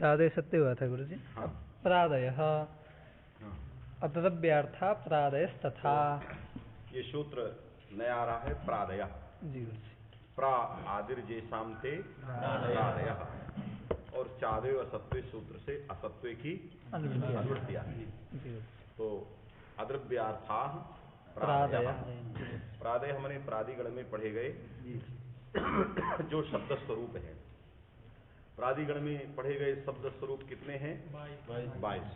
प्रादय सत्य हुआ था गुरु जी। हाँ। प्रादयः अद्रव्यार्था प्रादयस्तथा। ये सूत्र नया आ रहा है प्रादय जी। प्रा आदिर जैसाम ते प्रादय और चादे असत्व सूत्र से असत्व की अनुवृत्तियां। तो अद्रव्यार्था प्रादय प्रादय हमने प्रादिगण में पढ़े गए जो शब्द स्वरूप है। प्रादिगण में पढ़े गए शब्द स्वरूप कितने हैं? 22।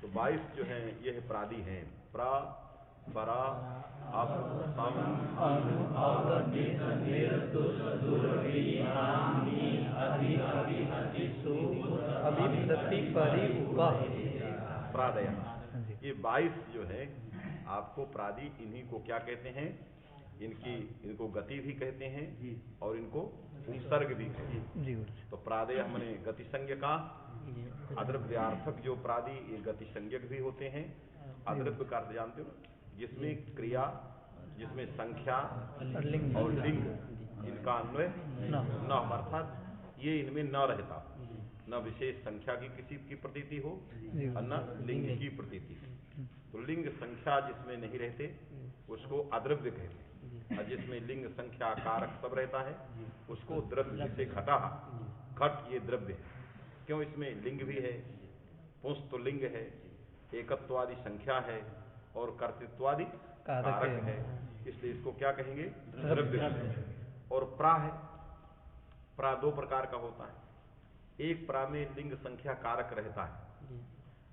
तो 22 जो हैं ये है प्रादि हैं। प्रा परा अप सम प्रादय। ये 22 जो है आपको प्रादि, इन्हीं को क्या कहते हैं? इनको गति भी कहते हैं और इनको उपसर्ग भी कहते हैं। तो प्रादय हमने गति संज्ञ का, अद्रव्यार्थक जो प्रादि ये गति संज्ञक भी होते हैं। अद्रव्य का अर्थ जानते हो, जिसमें क्रिया, जिसमें संख्या और लिंग इनका अन्वय न, अर्थात ये इनमें न रहता, न विशेष संख्या की किसी की प्रतीति हो और न लिंग की प्रतीति। तो लिंग संख्या जिसमें नहीं रहते उसको अद्रव्य कहते हैं, और जिसमें लिंग संख्या कारक सब रहता है उसको द्रव्य। जैसे घटा, घट ये द्रव्य है। क्यों? इसमें लिंग भी है, पुंस तो लिंग है, एकत्वादि संख्या है और कर्तृत्वादि कारक है, इसलिए इसको क्या कहेंगे? द्रव्य। और प्रा है, प्रा दो प्रकार का होता है। एक प्रा में लिंग संख्या कारक रहता है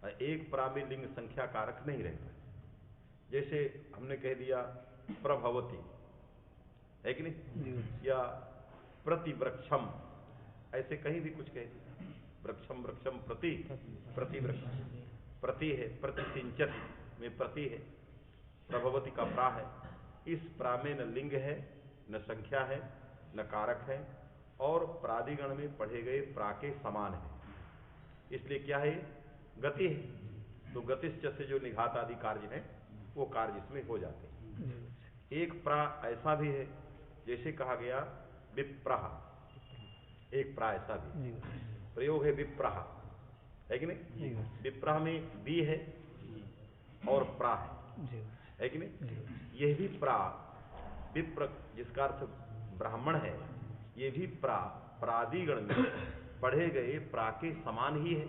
और एक प्रा में लिंग संख्या कारक नहीं रहता है। जैसे हमने कह दिया प्रभवती, है कि नहीं? या प्रतिवृक्षम, ऐसे कहीं भी कुछ कह दिया। वृक्षम वृक्षम प्रति प्रतिवृक्ष, प्रति है, प्रतिसिंचत में प्रति है। प्रभवती का प्रा है। इस प्रा में न लिंग है, न संख्या है, न कारक है और प्रादिगण में पढ़े गए प्रा के समान है, इसलिए क्या है? गति है। तो गतिश्च से जो निघात आदि कार्य है वो कार्य इसमें हो जाते हैं। एक प्रा ऐसा भी है, जैसे कहा गया विप्रह, एक प्रा ऐसा भी प्रयोग है विप्रह, है कि नहीं? विप्रह में बी है और प्रा है कि नहीं? यह भी प्रा, विप्र जिसका अर्थ ब्राह्मण है, ये भी प्रा प्रादिगण में पढ़े गए प्रा के समान ही है,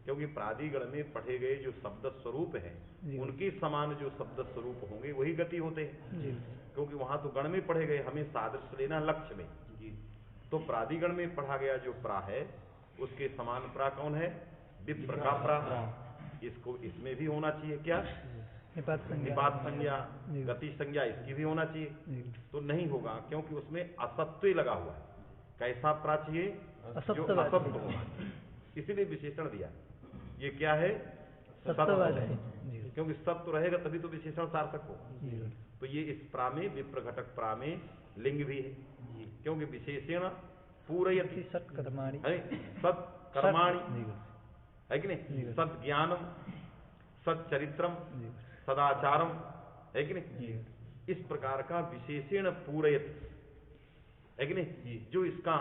क्योंकि प्रादिगण में पढ़े गए जो शब्द स्वरूप है उनके समान जो शब्द स्वरूप होंगे वही गति होते हैं, क्योंकि वहां तो गण में पढ़े गए, हमें सादृश्य लेना लक्ष्य में। तो प्रादिगण में पढ़ा गया जो प्रा है उसके समान प्रा कौन है? विप्र का प्रा। इसको इसमें भी होना चाहिए क्या? निपात संज्ञा, गति संज्ञा इसकी भी होना चाहिए। तो नहीं होगा, क्योंकि उसमें असत्व लगा हुआ है। कैसा प्रा चाहिए? जो असत्व होगा, इसीलिए विशेषण दिया। ये क्या है? सत्व है, क्योंकि सत्व रहेगा तभी तो विशेषण सार्थक हो। तो ये इस प्रा में, विप्र घटक प्रा में लिंग भी है, क्योंकि विशेषण पूरयति सत्कर्माणि, है कि नहीं? सद ज्ञानम, सद चरित्रम, सदाचारम, है कि नहीं? इस प्रकार का विशेषण पूरयति, है कि नहीं? जो इसका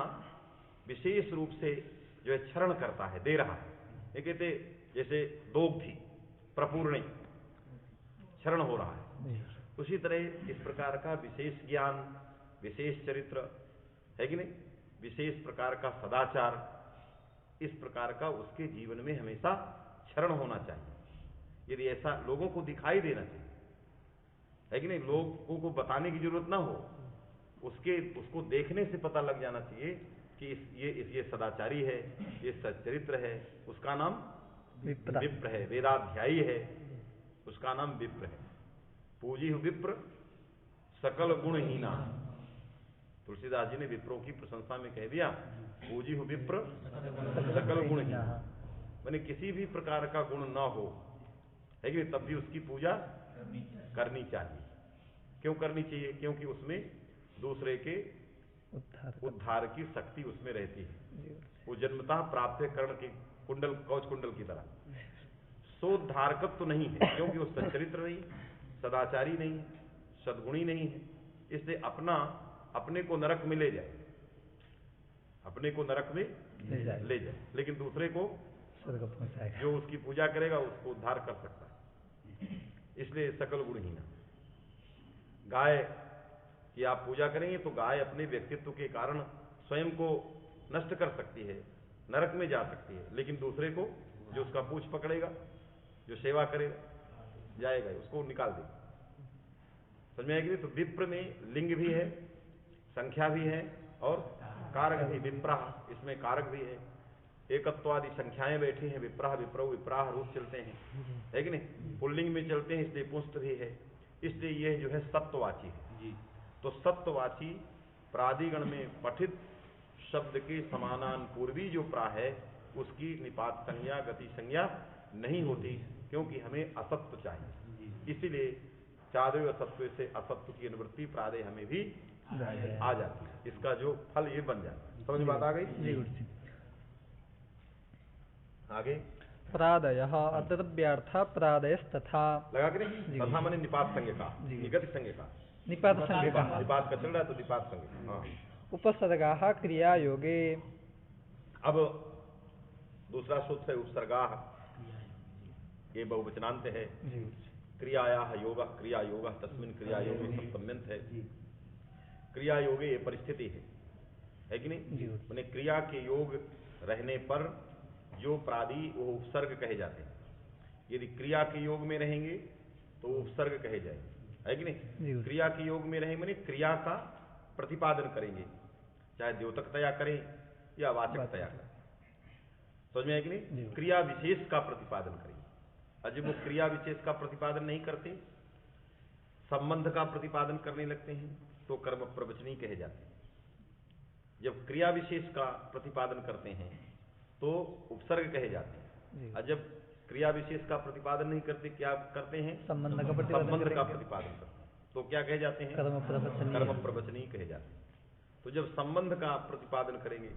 विशेष रूप से जो है क्षरण करता है, दे रहा है। ये कहते जैसे दोग थी प्रपूर्णी, क्षरण हो रहा है, उसी तरह इस प्रकार का विशेष ज्ञान, विशेष चरित्र, है कि नहीं? विशेष प्रकार का सदाचार, इस प्रकार का उसके जीवन में हमेशा क्षरण होना चाहिए। यदि ऐसा लोगों को दिखाई देना चाहिए, है कि नहीं? लोगों को बताने की जरूरत ना हो, उसको देखने से पता लग जाना चाहिए कि ये सदाचारी है, ये सच्चरित्र है, उसका नाम विप्र है, वेदाध्यायी है, उसका नाम विप्र है। पूजी विप्र सकल गुणहीना, तुलसीदास जी ने विप्रों की प्रशंसा में कह दिया, पूजी विप्र सकल गुणहीना, माने किसी भी प्रकार का गुण ना हो, है कि तब भी उसकी पूजा करनी चाहिए। क्यों करनी चाहिए? क्योंकि उसमें दूसरे के उद्धार की शक्ति उसमें रहती है। वो जन्मतः प्राप्त है कर्ण के कुंडल, कवच कुंडल की तरह। सोद्धारकत्व तो नहीं है, क्योंकि वो सच्चरित्र नहीं, सदाचारी नहीं है, सद्गुणी नहीं है। इसलिए अपने को नरक में ले जाए, अपने को नरक में ले जाए, लेकिन दूसरे को स्वर्ग पहुंचाएगा। जो उसकी पूजा करेगा उसको उद्धार कर सकता है। इसलिए सकल गुणहीना। गाय की आप पूजा करेंगे तो गाय अपने व्यक्तित्व के कारण स्वयं को नष्ट कर सकती है, नरक में जा सकती है, लेकिन दूसरे को जो उसका पूछ पकड़ेगा, जो सेवा करेगा, जाएगा, उसको निकाल देगा। समझ में आएगी? तो विप्र में लिंग भी है, संख्या भी है और कारक भी। विप्राह, इसमें कारक भी है। एकत्वादि संख्याएं बैठी हैं, विप्राह विप्रौ विप्राह रूप चलते हैं, है कि नहीं? पुल्लिंग में चलते हैं, इसलिए पुंस्त भी है। इसलिए यह जो है सत्ववाची है। तो सत्ववाची प्रादिगण में पठित शब्द के समानान पूर्वी जो प्रा है उसकी निपात संज्ञा, गति संज्ञा नहीं होती, क्योंकि हमें असत्व चाहिए। इसीलिए चादव असत्व से असत्व की अनुवृत्ति प्रादय हमें भी आ जाती है। इसका जो फल ये बन जाता है। समझ बात आ गई? आगे प्रादयः अद्रव्यार्थ प्रादयस्तथा। लगा के नहीं? तथा मैंने निपात संज्ञा का, निगत संज्ञा का, निपात संज्ञा का, निपात का चल रहा है तो निपात संज्ञा। हाँ, उपसर्गाः क्रिया योगे। अब दूसरा सूत्र है उपसर्गाः, ये बहुवचनांत है। क्रियायाः योगः, क्रिया योगः तस्मिन् क्रिया योगे सप्तम्यंत है। क्रिया योगे ये परिस्थिति है कि नहीं? मैंने क्रिया के योग रहने पर जो प्रादि वो उपसर्ग कहे जाते हैं। यदि क्रिया के योग में रहेंगे तो उपसर्ग कहे जाएंगे, है कि नहीं? क्रिया के योग में रहेंगे मैंने क्रिया का प्रतिपादन करेंगे, चाहे द्योतकतया करें या वाचकतया करें। समझ में है कि नहीं? क्रिया विशेष का प्रतिपादन करेंगे। और जब वो क्रिया विशेष का प्रतिपादन नहीं करते, संबंध का प्रतिपादन करने लगते हैं, तो कर्म प्रवचनी कहे जाते हैं। जब क्रिया विशेष का प्रतिपादन करते हैं तो उपसर्ग कहे जाते हैं। और जब क्रिया विशेष का प्रतिपादन नहीं करते, क्या करते हैं? संबंध का प्रतिपादन करते हैं, तो क्या कहे जाते हैं? कर्म प्रवचनी कहे जाते हैं। तो जब संबंध का प्रतिपादन करेंगे,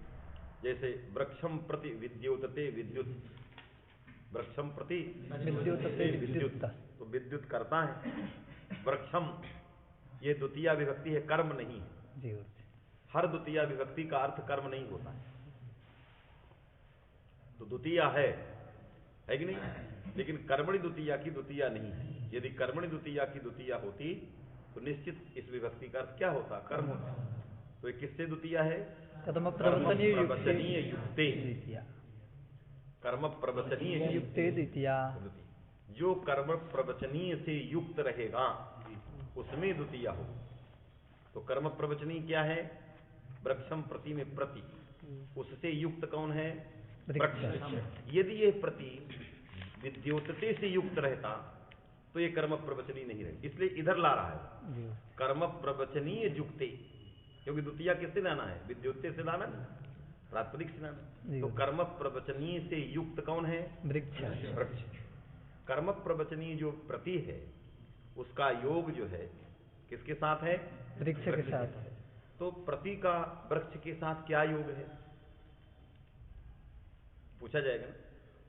जैसे वृक्षम प्रति विद्योतते विद्युत, वृक्षम प्रति विद्योतते विद्युत, तो विद्युत करता है। वृक्षम ये द्वितीया विभक्ति है, कर्म नहीं है। हर द्वितीया विभक्ति का अर्थ कर्म नहीं होता है। तो द्वितीया है कि नहीं? लेकिन कर्मणि द्वितीया की द्वितीया नहीं है। यदि कर्मणि द्वितीया की द्वितीया होती तो निश्चित इस विभक्ति का अर्थ क्या होता? कर्म होता। तो ये किससे द्वितीया है? कर्म प्रवचनीय युक्ते, कर्म प्रवचनीय युक्ते द्वितीया। जो कर्म प्रवचनीय से युक्त रहेगा उसमें द्वितीया हो। तो कर्म प्रवचनीय क्या है? वृक्षम प्रति में प्रति, उससे युक्त कौन है? वृक्ष। यदि ये प्रति विद्योतते से युक्त रहता तो ये कर्म प्रवचनीय नहीं रहे। इसलिए इधर ला रहा है कर्म प्रवचनीय युक्ते, क्योंकि द्वितीया किससे लाना है? विद्योतते से लाना, प्राथमिक से लाना। तो कर्म प्रवचनीय से युक्त कौन है? वृक्ष। कर्म प्रवचनीय जो प्रति है उसका योग जो है किसके साथ है? वृक्ष के साथ। तो प्रति का वृक्ष के साथ क्या योग है पूछा जाएगा ना?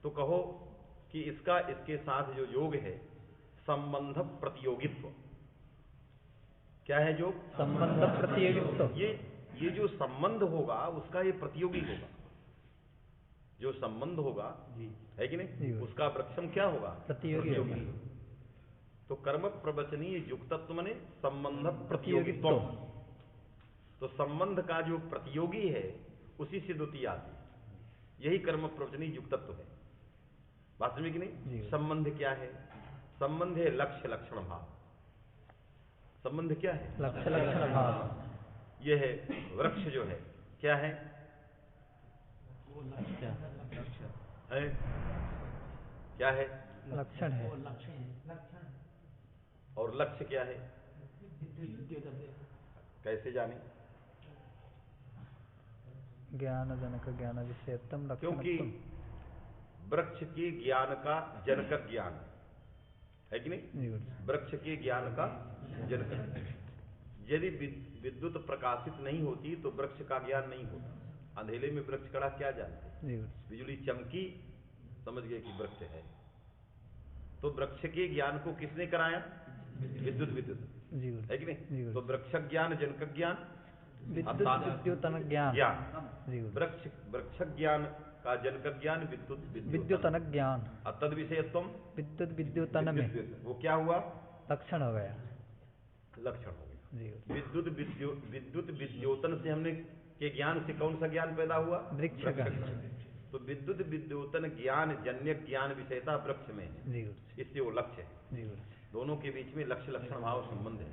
तो कहो कि इसका इसके साथ जो योग है संबंध प्रतियोगित्व। क्या है जो? संबंध प्रतियोगित्व। ये जो संबंध होगा उसका ये प्रतियोगी होगा। जो संबंध होगा, है कि नहीं, उसका वृक्षम क्या होगा? प्रतियोगी होगा। तो कर्म प्रवचनीय युक्तत्व माने संबंध प्रतियोगित्व। तो संबंध का जो प्रतियोगी है उसी से द्वितीया आती है। यही कर्म प्रवचनीय युक्तत्व है। बात समझ कि नहीं? संबंध क्या है? संबंध है लक्ष्य लक्षण भाव। संबंध क्या है? लक्ष्य लक्षण भाव। यह है वृक्ष जो है क्या है? है क्या है? लक्षण है। और लक्ष्य क्या है? कैसे जाने? ज्ञान जनक ज्ञान विषयत्म लक्षण। क्योंकि वृक्ष के ज्ञान का जनक ज्ञान है कि नहीं? वृक्ष के ज्ञान का जनक। यदि विद्युत प्रकाशित नहीं होती तो वृक्ष का ज्ञान नहीं होता। अंधेरे में वृक्ष खड़ा क्या जानते? बिजली चमकी समझ गए कि वृक्ष है। तो वृक्ष के ज्ञान को किसने कराया? विद्युत है कि नहीं? तो वृक्ष ज्ञान जनक ज्ञान विद्युत विद्युतन ज्ञान ज्ञान, जी गुरु। वृक्ष वृक्ष ज्ञान का जनक ज्ञान विद्युत विद्युतन ज्ञान तद विषयत्वम विद्युत विद्युतन में वो क्या हुआ? लक्षण हो गया लक्षण हो गया। जी गुरु। विद्युत विद्योतन से हमने के ज्ञान से कौन सा ज्ञान पैदा हुआ? वृक्ष ज्ञान तो विद्युत विद्योतन ज्ञान जन्य ज्ञान विषयता वृक्ष में है, जी गुरु। इसलिए वो लक्ष्य है। जी गुरु। दोनों के बीच में लक्ष्य लक्षण भाव संबंध है।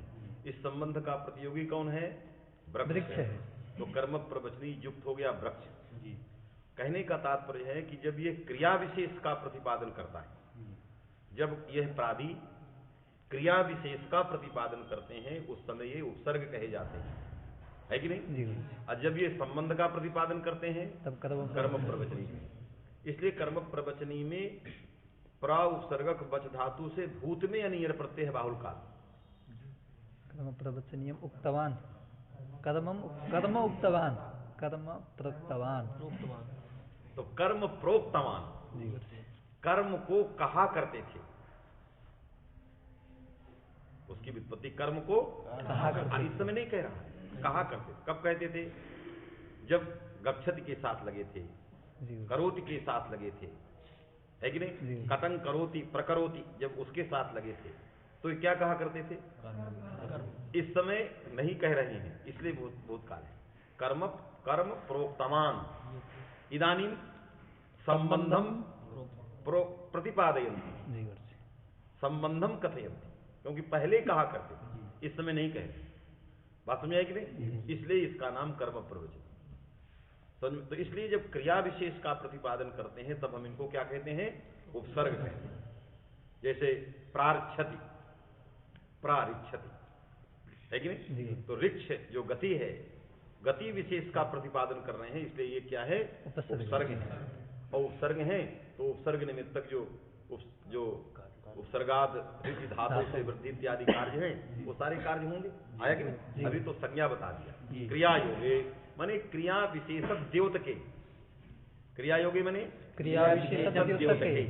इस संबंध का प्रतियोगी कौन है? वृक्ष है। तो कर्म प्रवचनी युक्त हो गया वृक्ष। कहने का तात्पर्य है कि जब ये क्रिया विशेष का प्रतिपादन करता है, जब यह प्रादि क्रिया विशेष का प्रतिपादन करते हैं उस समय ये उपसर्ग कहे जाते हैं, है कि नहीं? जी गुरु। और जब ये संबंध का प्रतिपादन करते हैं तब कर्म प्रवचनी। इसलिए कर्म प्रवचनी में प्रा उपसर्गक बच धातु से भूत में अनियर प्रत्यय है बाहुल काल। कर्म प्रवचनीयम उक्तवान कर्म उक्तवान कर्म प्रोक्तवान तो कर्म प्रोक्तवान, जी गुरु। कर्म को कहा करते थे, उसकी व्युत्पत्ति कर्म को कहा करते इस समय नहीं कह रहा है, कहा करते। कब कहते थे? जब गच्छति के साथ लगे थे, जी गुरु। करोति के साथ लगे थे, है कि नहीं? जी। कथं करोति प्रकरोति जब उसके साथ लगे थे तो ये क्या कहा करते थे? इस समय नहीं कह रहे हैं, इसलिए भूतकाल है। कर्म कर्म प्रोक्तवान इदानीं संबंधम प्रतिपादयन्ति, जी गुरु। संबंधम कथयन्ति, क्योंकि पहले कहा करते थे, इस समय नहीं कह रहे। बात समझ आई कि नहीं? इसलिए इसका नाम कर्म प्रवचन। तो इसलिए जब क्रिया विशेष का प्रतिपादन करते हैं तब हम इनको क्या कहते हैं? उपसर्ग कहते हैं। जैसे प्रारच्छति, प्रारिच्छति, है कि नहीं? तो रिक्ष जो गति है, गति विशेष का प्रतिपादन कर रहे हैं, इसलिए ये क्या है? उपसर्ग है। और उपसर्ग है तो उपसर्ग निमित्तक जो उपसर्गाद ऋचि धातु से वृद्धि इत्यादि कार्य हैं वो सारे कार्य होंगे। आया कि नहीं? अभी तो संज्ञा बता दिया। क्रिया योगे माने क्रिया विशेष द्योतके, क्रिया योगे माने क्रिया विशेष द्योतके,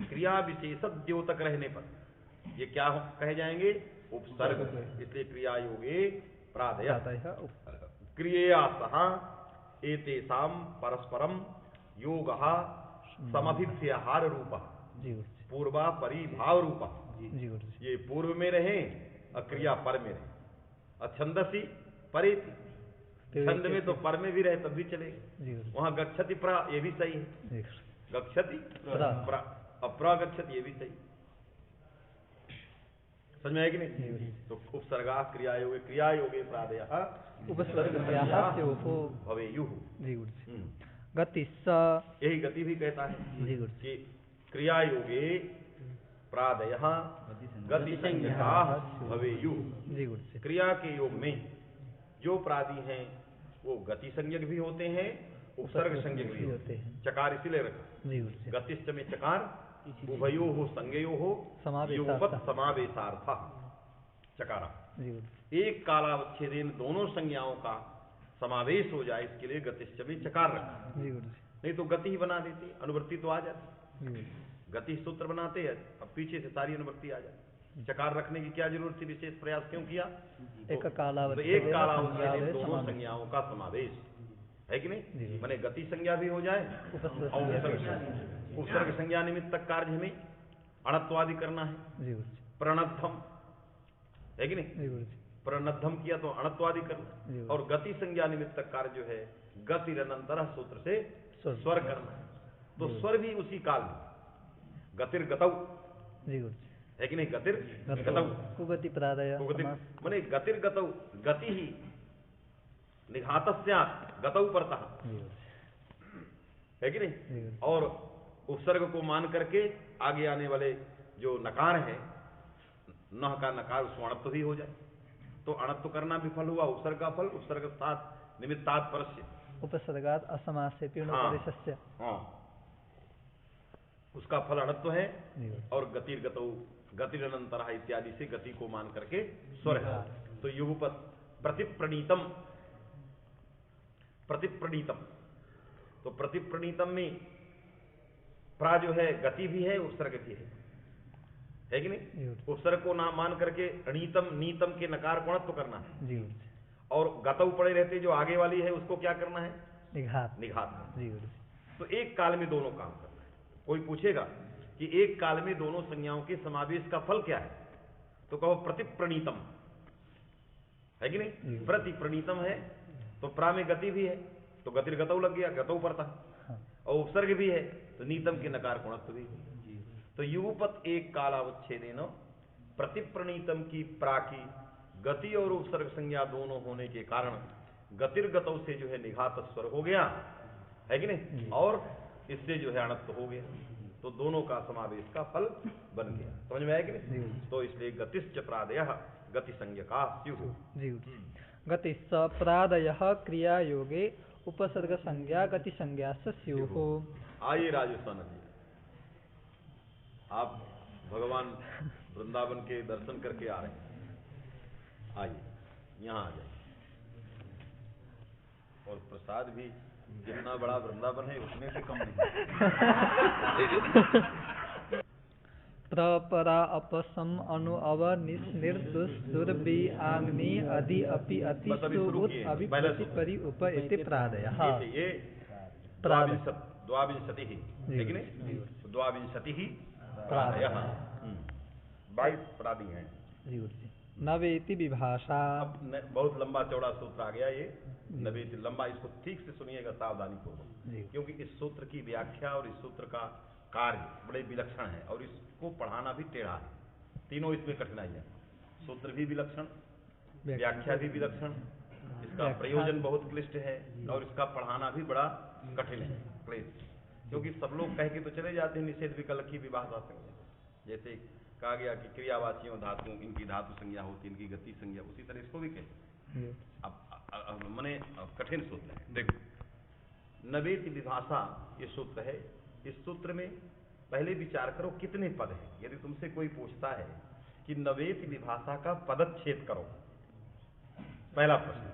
क्रिया विशेष द्योतक रहने पर ये क्या कहे जाएंगे? उपसर्ग। इसलिए क्रिया योगे प्रादय क्रिया सह एतेषां परस्परम योगः समभिव्यहार रूपः, जी गुरु। पूर्वा परिभाव रूपा। जी गुरु। ये पूर्व में रहे और क्रिया पर में रहे। और छंदसी परे, छंद में तो पर में भी रहे तब भी चलेगा। जी गुरु। वहां गच्छति प्रा, ये भी सही है। जी गुरु। गच्छति प्रा, अप्रा गच्छति, ये भी सही। समझ में आया कि नहीं? तो उपसर्गा क्रिया योगे प्रादयः उपसर्गस्याः भवेयुः। जी गुरु। गति स, यही गति भी कहता है जी गुरु। कि क्रिया योगे प्रादयः गति संज्ञकाः भवेयुः। जी गुरु। क्रिया के योग में जो प्रादि हैं वो गति संज्ञक भी होते हैं, उपसर्ग संज्ञक भी होते हैं। चकार इसीलिए रखा। जी गुरु। गतिश्च में चकार, उभयोः संज्ञयोः युगपत् समावेशार्थः चकारा। जी गुरु। एक कालावच्छेदेन दोनों संज्ञाओं का समावेश हो जाए इसके लिए गतिश्च में चकार रखा। जी गुरु। नहीं तो गति ही बना देती, अनुवृत्ति तो आ जाती। जी गुरु। गति सूत्र बनाते हैं, अब पीछे से सारी अनुवृत्ति आ जाती। चकार रखने की क्या जरूरत थी? विशेष प्रयास क्यों किया? एक कालावधि एक कालावधि दोनों संज्ञाओं का समावेश है कि नहीं? माने गति संज्ञा भी हो जाए और उपसर्ग संज्ञा निमित्त तक कार्य में अणत्वादि करना है। जी गुरु। प्रणद्धम है कि नहीं? जी गुरु। प्रणद्धम किया तो अणत्वादि करना, और गति संज्ञा निमित्त तक कार्य जो है गतिरनंतर सूत्र से स्वर करना है। तो स्वर भी उसी काल में गतिर गतौ, जी गुरु। है कि नहीं? गतिर गतौ कुगति प्रादय माने गतिर गतौ, गति ही निघातस्यात् गतौ परतः, है कि नहीं? और उपसर्ग को मान करके आगे आने वाले जो नकार है, नह का नकार, उसको अणत्व भी हो जाए तो अणत्व करना भी फल हुआ। उपसर्ग का फल उपसर्ग साथ निमित्तात् परस्य उपसर्गात् असमासे परिशस्य, हाँ, उसका फल अणत्व है। और गतिर गतौ, गतिरनंतर इत्यादि से गति को मान करके स्वर है। तो युगपत् प्रतिप्रणीतम, प्रतिप्रणीतम, तो प्रतिप्रणीतम में प्रा जो है गति भी है, उपसर्ग भी है कि नहीं? उपसर्ग को नाम मान करके नीतम, नीतम के नकार को अणत्व करना है। और गतऊ पड़े रहते जो आगे वाली है उसको क्या करना है? निघात। निघात। जी गुरु जी। तो एक काल में दोनों काम करना है। कोई पूछेगा कि एक काल में दोनों संज्ञाओं के समावेश का फल क्या है, तो कहो प्रतिप्रणीतम है कि नहीं? प्रतिप्रणीतम है तो प्रा में गति भी है तो गतिर गतऊ लग गया, गतऊ पड़ता है। और उपसर्ग भी है तो नीतम के नकार गुणत्व भी है। तो युगपत एक कालावच्छेदेन प्रतिप्रणीतम की प्रा की गति और उपसर्ग संज्ञा दोनों होने के कारण गतिर गतौ से जो है निघात स्वर हो गया, है कि नहीं? और इससे जो है अणत्व हो गया, तो दोनों का समावेश का फल बन गया। समझ में आया कि नहीं? तो इसलिए गतिश्च प्रादयः गति संज्ञका स्युः। जी गति स प्रादयः क्रिया योगे उपसर्ग संज्ञा गति संज्ञा स्युः। आइए राजस्थान जी, आप भगवान वृंदावन के दर्शन करके आ रहे हैं, आइए यहाँ आ जाइए। और प्रसाद भी जितना बड़ा वृंदावन है उतने से कम नहीं। प्रपरा अपसम अनु अव निर्दुष दुर्बी आग्नि अधि अपि अति सुबुत अभिप्रति परि उप इति प्रादयः। ये द्वाविंशति ही, है कि नहीं? द्वाविंशति ही प्रादयः, 22 प्रादि हैं। नवेति विभाषा। अब बहुत लंबा चौड़ा सूत्र आ गया ये नवेति, लंबा, इसको ठीक से सुनिएगा सावधानी पूर्वक, क्योंकि इस सूत्र की व्याख्या और इस सूत्र का कार्य बड़े विलक्षण है और इसको पढ़ाना भी टेढ़ा है। तीनों इसमें कठिनाई है, सूत्र भी विलक्षण, व्याख्या भी विलक्षण, इसका प्रयोजन बहुत क्लिष्ट है और इसका पढ़ाना भी बड़ा कठिन है, क्लिष्ट। क्योंकि सब लोग कह के तो चले जाते हैं निषेध विकल्प की विभाषा से, जैसे कहा गया कि क्रियावाचियों धातु इनकी धातु संज्ञा होती, इनकी गति संज्ञा, उसी तरह इसको भी कहते हैं। अब मने कठिन सूत्र है। देखो, नवेति विभाषा ये सूत्र है। इस सूत्र में पहले विचार करो कितने पद हैं। यदि तुमसे कोई पूछता है कि नवेति विभाषा का पदच्छेद करो, पहला प्रश्न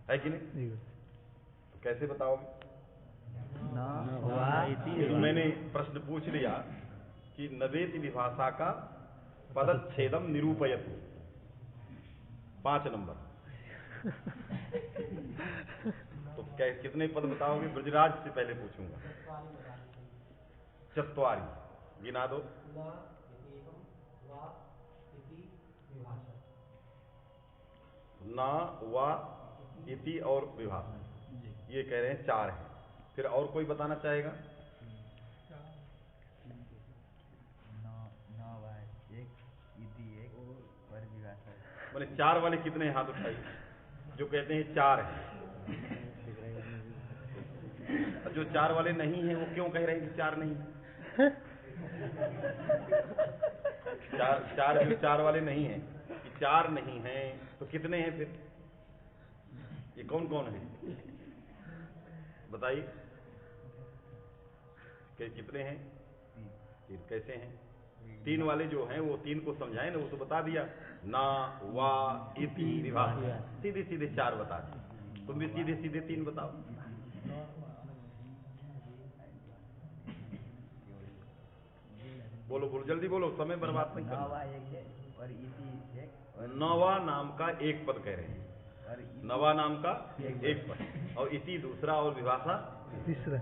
है कि नहीं? तो कैसे बताओगे? तो मैंने प्रश्न पूछ लिया कि नवेति विभाषा का पदच्छेदम निरूपयतु, 5 नंबर। तो कितने पद बताओगे? ब्रजराज से पहले पूछूंगा। 4 गिना दो। ना, वा, इति और विभाषा, ये कह रहे हैं 4 हैं। फिर और कोई बताना चाहेगा? मैंने 4 वाले कितने हाथ उठाई जो कहते हैं 4 हैं? जो 4 वाले नहीं हैं वो क्यों कह रहे हैं कि 4 नहीं? 4 वाले नहीं हैं कि 4 नहीं हैं, तो कितने हैं फिर? ये कौन कौन है बताइए? कितने हैं? 3 कैसे हैं? 3 वाले जो हैं वो 3 को समझाएं ना, वो तो बता दिया, ना, वा, इति, विभाषा, सीधे सीधे 4 बता दिए। तुम भी सीधे सीधे 3 बताओ। बोलो बोलो, जल्दी बोलो, समय बर्बाद नहीं करना। नवा नाम का एक पद कह रहे हैं, नवा नाम का एक पद, और इति दूसरा और विभाषा तीसरा।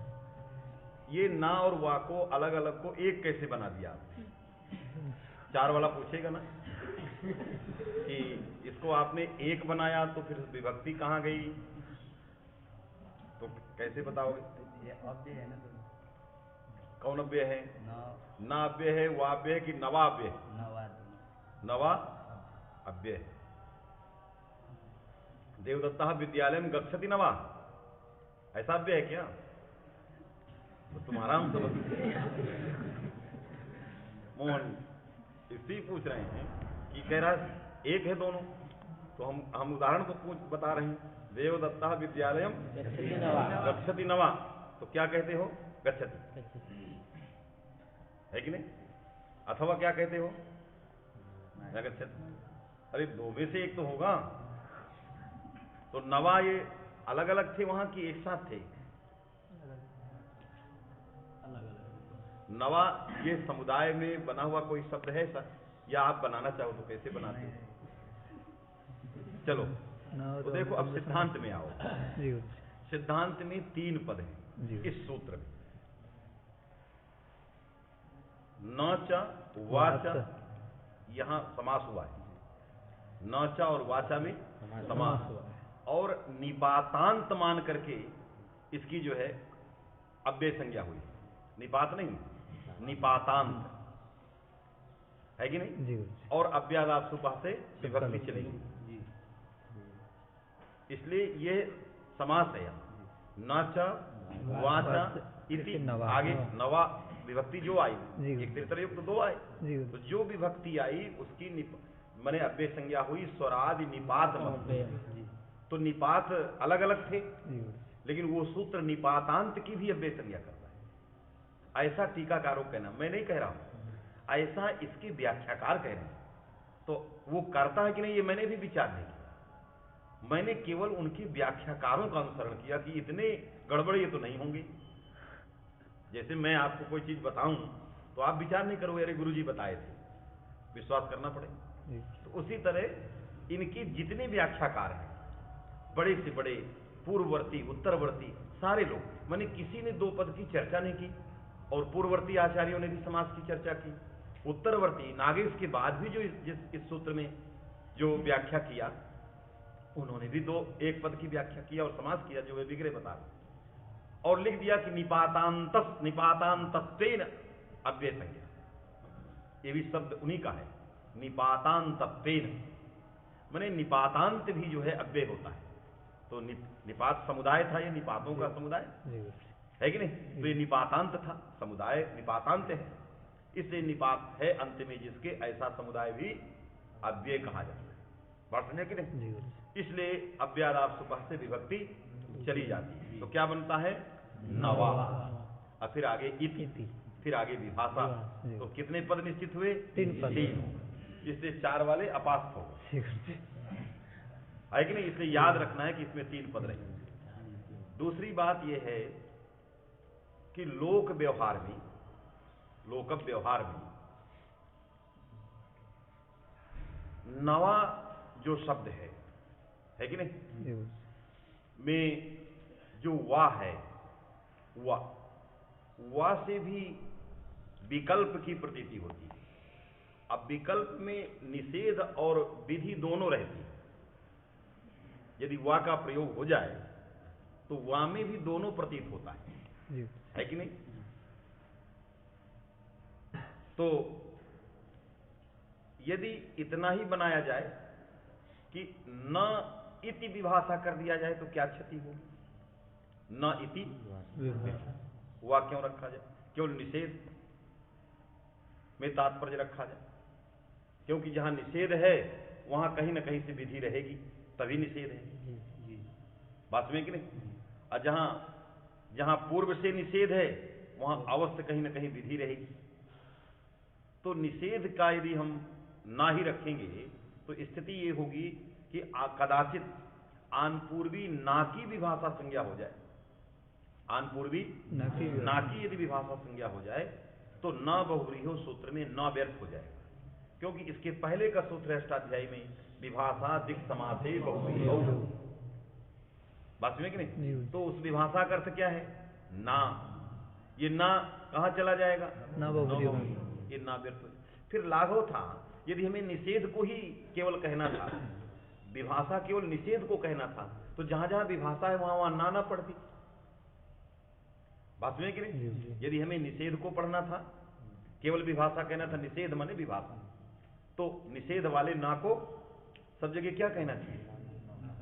ये ना और वा को अलग अलग को एक कैसे बना दिया? 4 वाला पूछेगा ना कि इसको आपने एक बनाया तो फिर विभक्ति कहाँ गई, तो कैसे बताओगे? अव्यय है ना, कौन अव्यय है? ना अव्यय है, वा अव्यय है कि नवा अव्यय है? नवा अव्यय है। देवदत्ता विद्यालय में गच्छति नवा, ऐसा अव्यय है क्या? तो तुम्हारा हम समझ मोहन इसी पूछ रहे हैं कि कह रहा है एक है दोनों, तो हम उदाहरण तो बता रहे हैं। देवदत्ता विद्यालयम गच्छति नवा, तो क्या कहते हो? गच्छति, है कि नहीं? अथवा क्या कहते हो? न गच्छति। अरे 2 में से एक तो होगा। तो नवा ये अलग अलग थे वहां की एक साथ थे? नवा ये समुदाय में बना हुआ कोई शब्द है ऐसा, या आप बनाना चाहो तो कैसे बनाते हो? चलो तो देखो अब सिद्धांत में आओ। जी सिद्धांत में 3 पद हैं इस सूत्र में, न च वाचा, यहां समास हुआ है, न च और वाचा में समास हुआ है, और निपातांत मान करके इसकी जो है अव्यय संज्ञा हुई, निपात नहीं निपातांत है कि नहीं जी। और अव्यादात सुपा से विभक्ति चलेगी, इसलिए ये समास है यहाँ, न च वाचा इति, आगे नवा विभक्ति जो आई, एक तृतीय युक्त 2 आए, तो जो विभक्ति आई उसकी माने अव्यय संज्ञा हुई स्वरादि निपात में। तो निपात अलग अलग थे, लेकिन वो सूत्र निपातांत की भी अव्यय संज्ञा करता है, ऐसा टीकाकारों कहना, मैं नहीं कह रहा हूं, ऐसा इसके व्याख्याकार कह रहे हैं। तो वो करता है कि नहीं ये मैंने भी विचार नहीं किया, मैंने केवल उनके व्याख्याकारों का अनुसरण किया कि इतने गड़बड़ ये तो नहीं होंगे। जैसे मैं आपको कोई चीज बताऊं तो आप विचार नहीं करोगे अरे गुरुजी बताए थे, विश्वास करना पड़ेगा। तो उसी तरह इनकी जितने व्याख्याकार हैं, बड़े से बड़े, पूर्ववर्ती उत्तरवर्ती सारे लोग, माने किसी ने 2 पद की चर्चा नहीं की, और पूर्ववर्ती आचार्यों ने भी समास की चर्चा की, उत्तरवर्ती नागेश के बाद भी जो इस सूत्र में जो व्याख्या किया उन्होंने भी 1 पद की व्याख्या किया और समास किया, जो वे विग्रह बता रहे, और लिख दिया कि निपातांतत्वेन अव्यय संज्ञा, ये भी शब्द उन्हीं का है, निपातांतत्वेन, माने निपातांत भी जो है अव्यय होता है। तो निपात समुदाय था, ये निपातों का समुदाय है कि नहीं, तो ये निपातांत था, समुदाय निपातांत है, इसलिए निपात है अंत में जिसके, ऐसा समुदाय भी अव्यय कहा जाता है। बात समझे कि नहीं? इसलिए अव्यादात सुपा से विभक्ति चली जाती है, तो क्या बनता है नवा, और फिर आगे इति, फिर आगे विभाषा। तो कितने पद निश्चित हुए? 3 पद, इसलिए 4 वाले अपास्थ हो है कि नहीं, इसलिए याद रखना है कि इसमें 3 पद रहेंगे। दूसरी बात यह है कि लोक व्यवहार में नवा जो शब्द है कि नहीं, में जो वा है, वा से भी विकल्प की प्रतीति होती है। अब विकल्प में निषेध और विधि दोनों रहती है, यदि वा का प्रयोग हो जाए तो वा में भी दोनों प्रतीत होता है कि नहीं। तो यदि इतना ही बनाया जाए कि न इति विभाषा कर दिया जाए तो क्या क्षति होगी? न इति वा क्यों रखा जाए? केवल निषेध में तात्पर्य रखा जाए, क्योंकि जहां निषेध है वहां कहीं ना कहीं से विधि रहेगी, तभी निषेध है, बात में कि नहीं। और जहां पूर्व से निषेध है वहां अवश्य कहीं ना कहीं विधि रहेगी। तो निषेध का यदि हम ना ही रखेंगे तो स्थिति ये होगी कि कदाचित आनपूर्वी ना की विभाषा संज्ञा हो जाए, आनपूर्वी ना की यदि विभाषा संज्ञा हो जाए तो न बहुव्रीहो सूत्र में न व्यर्थ हो जाएगा, क्योंकि इसके पहले का सूत्र है अष्टाध्यायी में विभाषा दिक् समासे बहुव्रीहो, बात में कि नहीं। तो उस विभाषा का अर्थ क्या है? ना, ये ना कहां चला जाएगा? ना बहुव्रीहो, ये ना व्यर्थ हो। फिर लाघव था, यदि हमें निषेध को ही केवल कहना था, विभाषा केवल निषेध को कहना था, तो जहां जहां विभाषा है वहां ना पढ़ती, बात में कि नहीं। यदि हमें निषेध को पढ़ना था, केवल विभाषा कहना था, निषेध माने विभाषा, तो निषेध वाले ना को सब जगह क्या कहना चाहिए?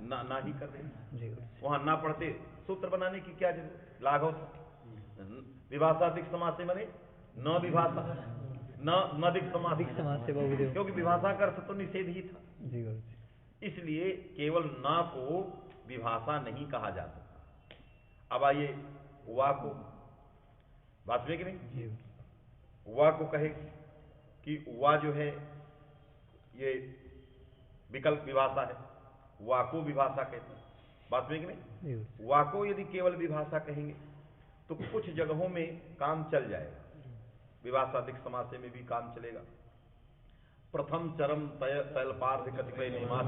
ना ही कर देना, वहां ना पढ़ते सूत्र बनाने की क्या जरूरत? लाघव था, विभाषा दिक् समासे माने न विभाषा, न दिक् समासे, क्योंकि विभाषा का अर्थ तो निषेध ही था, इसलिए केवल ना को विभाषा नहीं कहा जा सकता। अब आइए वा को, बात में कि नहीं, वा को कहे कि वा जो है ये विकल्प विभाषा है, वा को विभाषा कहते हैं, बात में कि नहीं। वा को यदि केवल विभाषा कहेंगे तो कुछ जगहों में काम चल जाएगा, विभाषा दिक् समासे में भी काम चलेगा। प्रथम चरम तैलपार्थ कतिपय नियमात,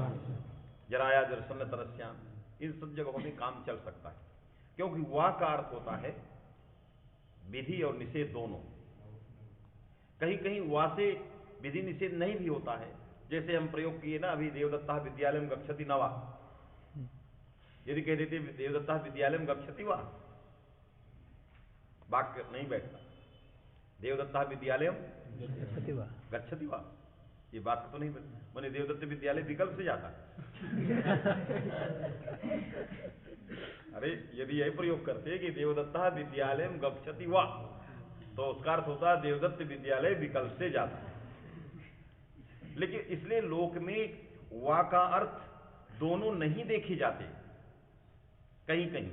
जराया जरसन्न तरस्याम, इन सब जगहों में काम चल सकता है, क्योंकि वा का अर्थ होता है विधि और निषेध दोनों। कहीं कहीं वा से विधि निषेध नहीं भी होता है, जैसे हम प्रयोग किए ना अभी, देवदत्ता विद्यालयम गच्छति न वा, यदि कह देते देवदत्ता विद्यालयम गच्छति वा, वाक्य नहीं बैठता। देवदत्ता विद्यालयम गच्छति वा, ये वाक्य तो नहीं माने देवदत्त विद्यालय विकल्प से जाता अरे यदि यही प्रयोग करते कि देवदत्ता विद्यालयम गच्छति वा, तो उसका अर्थ होता है देवदत्त विद्यालय विकल्प से जाता है। लेकिन इसलिए लोक में वा का अर्थ दोनों नहीं देखे जाते, कहीं कहीं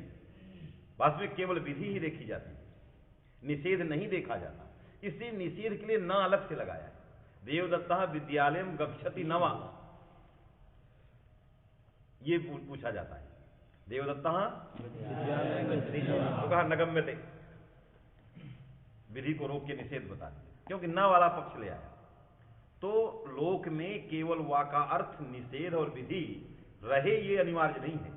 वास्तव में केवल विधि ही देखी जाती है, निषेध नहीं देखा जाता। इसलिए निषेध के लिए न अलग से लगाया है। देवदत्ता विद्यालयम गच्छति नवा, ये पूछा जाता है। देवदत्ता तो कहा नगम्यते, विधि को रोक के निषेध बता दिया, क्योंकि न वाला पक्ष ले आया। तो लोक में केवल वा का अर्थ निषेध और विधि रहे ये अनिवार्य नहीं है,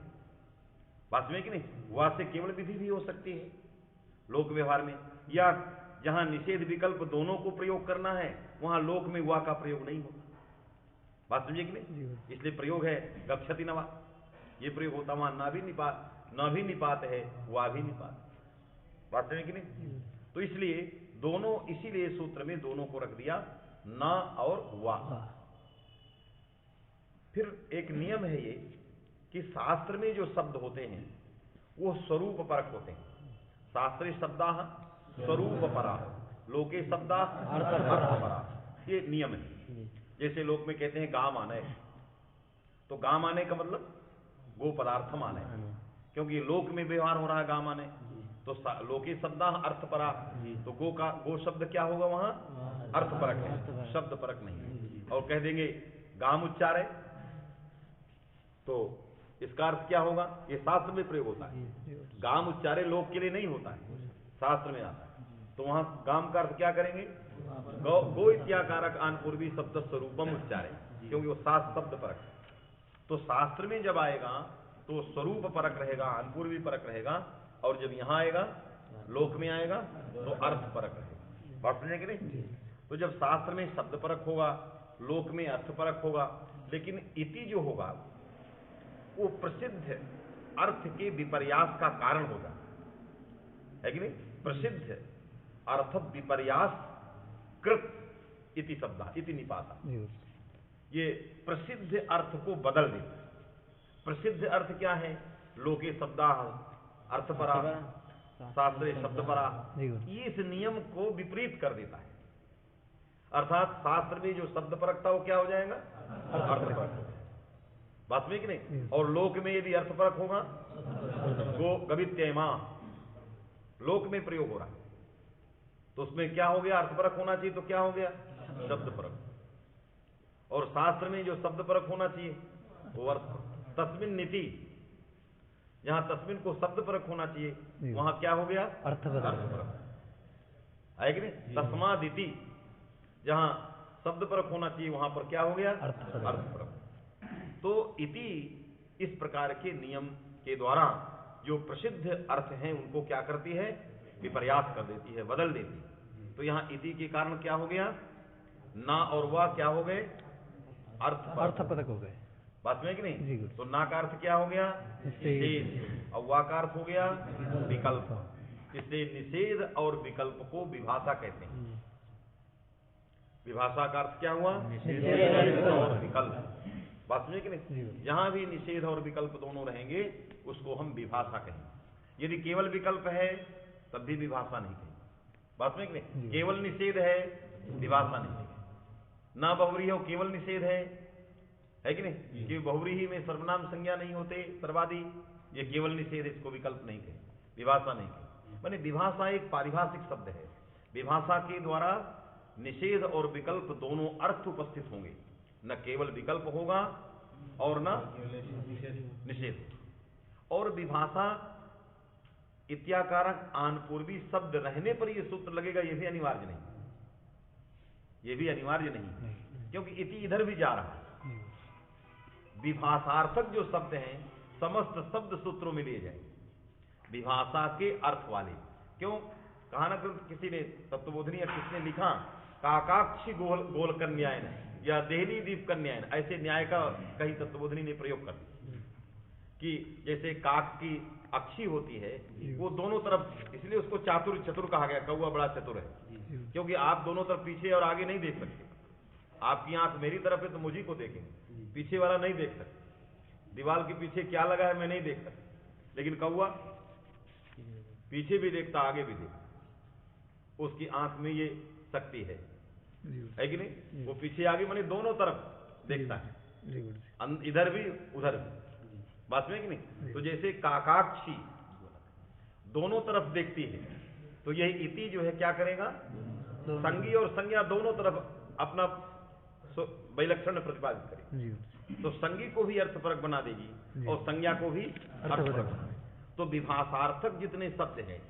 वास्तव में कि नहीं। वा से केवल विधि भी हो सकती है लोक व्यवहार में, या जहां निषेध विकल्प दोनों को प्रयोग करना है वहां लोक में वा का प्रयोग नहीं होता, बात समझे कि नहीं। इसलिए प्रयोग है गच्छति नवा, ये प्रयोग होता वहां ना भी निपात है, वा भी निपात, बात समझे कि नहीं। तो इसलिए दोनों, इसीलिए सूत्र में दोनों को रख दिया, ना और वा। फिर एक नियम है ये कि शास्त्र में जो शब्द होते हैं वो स्वरूप परक होते हैं। शास्त्रे शब्दा स्वरूप परा, लोके शब्दा अर्थ परा, ये नियम है। जैसे लोक में कहते हैं गाम आने, तो गाम आने का मतलब गो पदार्थ माने, क्योंकि ये लोक में व्यवहार हो रहा है गाम आने। तो लोके शब्दा अर्थ परा, तो गो शब्द क्या होगा वहां, अर्थ परक है, शब्द परक नहीं। और कह देंगे गाम उच्चारे, तो इसका अर्थ क्या होगा, ये शास्त्र में प्रयोग होता है। गाम उच्चारे लोक के लिए नहीं होता है, शास्त्र में आता है। तो वहां गाम का अर्थ क्या करेंगे, गो इत्याकारक आनपूर्वी शब्द स्वरूपम उच्चारे, क्योंकि वो शास्त्र शब्द परक है। तो शास्त्र में जब आएगा तो स्वरूप परक रहेगा, आनपूर्वी परक रहेगा, और जब यहां आएगा लोक में आएगा तो अर्थ परक रहेगा, बात समझे कि नहीं। तो जब शास्त्र में शब्द परक होगा, लोक में अर्थ परक होगा, लेकिन इति जो होगा वो प्रसिद्ध अर्थ के विपर्यास का कारण होगा, है कि नहीं। प्रसिद्ध अर्थ विपर्यास कृत इति शब्द इति निपाता, ये प्रसिद्ध अर्थ को बदल देता है। प्रसिद्ध अर्थ क्या है, लोके शब्दा अर्थ परा, शास्त्रे शब्द परा, ये इस नियम को विपरीत कर देता है। अर्थात शास्त्र में जो शब्द परक था वो क्या हो जाएगा, अर्थ परक, बात में कि नहीं। और लोक में यदि अर्थ परक होगा, गो गवित्यमा, लोक में प्रयोग हो रहा है, तो उसमें क्या हो गया, अर्थ परक होना चाहिए, तो क्या हो गया, शब्द परक। और शास्त्र में जो शब्द परक होना चाहिए वो अर्थ परक। तस्मिन नीति, जहां तस्मिन को शब्द परक होना चाहिए वहां क्या हो गया, अर्थ परक, है कि नहीं। तस्मादिति, जहां शब्द परक होना चाहिए वहां पर क्या हो गया, अर्थ परक। तो इति इस प्रकार के नियम के द्वारा जो प्रसिद्ध अर्थ हैं उनको क्या करती है, विपर्यास कर देती है, बदल देती है। तो यहां इति के कारण क्या हो गया, ना और वह क्या हो गए, अर्थ परक हो गए, बात में कि नहीं। तो ना का अर्थ क्या हो गया, निषेध, और वा का अर्थ हो गया विकल्प। इसलिए निषेध और विकल्प को विभाषा कहते हैं। विभाषा का अर्थ क्या हुआ, निषेध और विकल्प, बात में कि नहीं। जहां भी निषेध और विकल्प दोनों रहेंगे उसको हम विभाषा कहेंगे। यदि केवल विकल्प है तब भी विभाषा नहीं कहेंगे, बात में कि नहीं। केवल निषेध है, विभाषा नहीं कहेंगे। ना बहुव्रीहि हो, केवल निषेध है कि नहीं, कि बहुव्रीहि में सर्वनाम संज्ञा नहीं होते सर्वादि, ये केवल निषेध, इसको विकल्प नहीं कहे, विभाषा नहीं कहे। माने विभाषा एक पारिभाषिक शब्द है, विभाषा के द्वारा निषेध और विकल्प दोनों अर्थ उपस्थित होंगे, न केवल विकल्प होगा और न निषेध। और विभाषा इत्याकारक आनपूर्वी शब्द रहने पर यह सूत्र लगेगा, यह भी अनिवार्य नहीं, ये भी अनिवार्य नहीं, क्योंकि इति इधर भी जा रहा है, विभाषार्थक जो शब्द हैं समस्त शब्द सूत्रों में लिए जाएंगे, विभाषा के अर्थ वाले। क्यों? कहा ना किसी ने, तत्वबोधिनी किसने लिखा, काकाक्षी गोल कन्यायन या देहली दीप कन्यायन, ऐसे न्याय का कहीं तत्वबोधिनी ने प्रयोग कर दिया कि जैसे काक की अक्षी होती है वो दोनों तरफ, इसलिए उसको चतुर कहा गया, कौवा बड़ा चतुर है, क्योंकि आप दोनों तरफ पीछे और आगे नहीं देख सकते। आपकी आंख मेरी तरफ है तो मुझी को देखेंगे, पीछे वाला नहीं देख सकते, दीवार के पीछे क्या लगा है मैं नहीं देख सकता, लेकिन कौवा पीछे भी देखता आगे भी देखता, उसकी आंख में ये शक्ति है कि नहीं? वो पीछे आगे माने दोनों तरफ देखता है, इधर भी उधर भी, बात में कि नहीं? तो जैसे काकाक्षी दोनों तरफ देखती है, तो यही इति जो है क्या करेगा, संगी और संज्ञा दोनों तरफ अपना वैलक्षण प्रतिपादित करेगी, तो संगी को भी अर्थपरक बना देगी और संज्ञा को भी अर्थपरक। तो विभाषार्थक जितने शब्द हैं,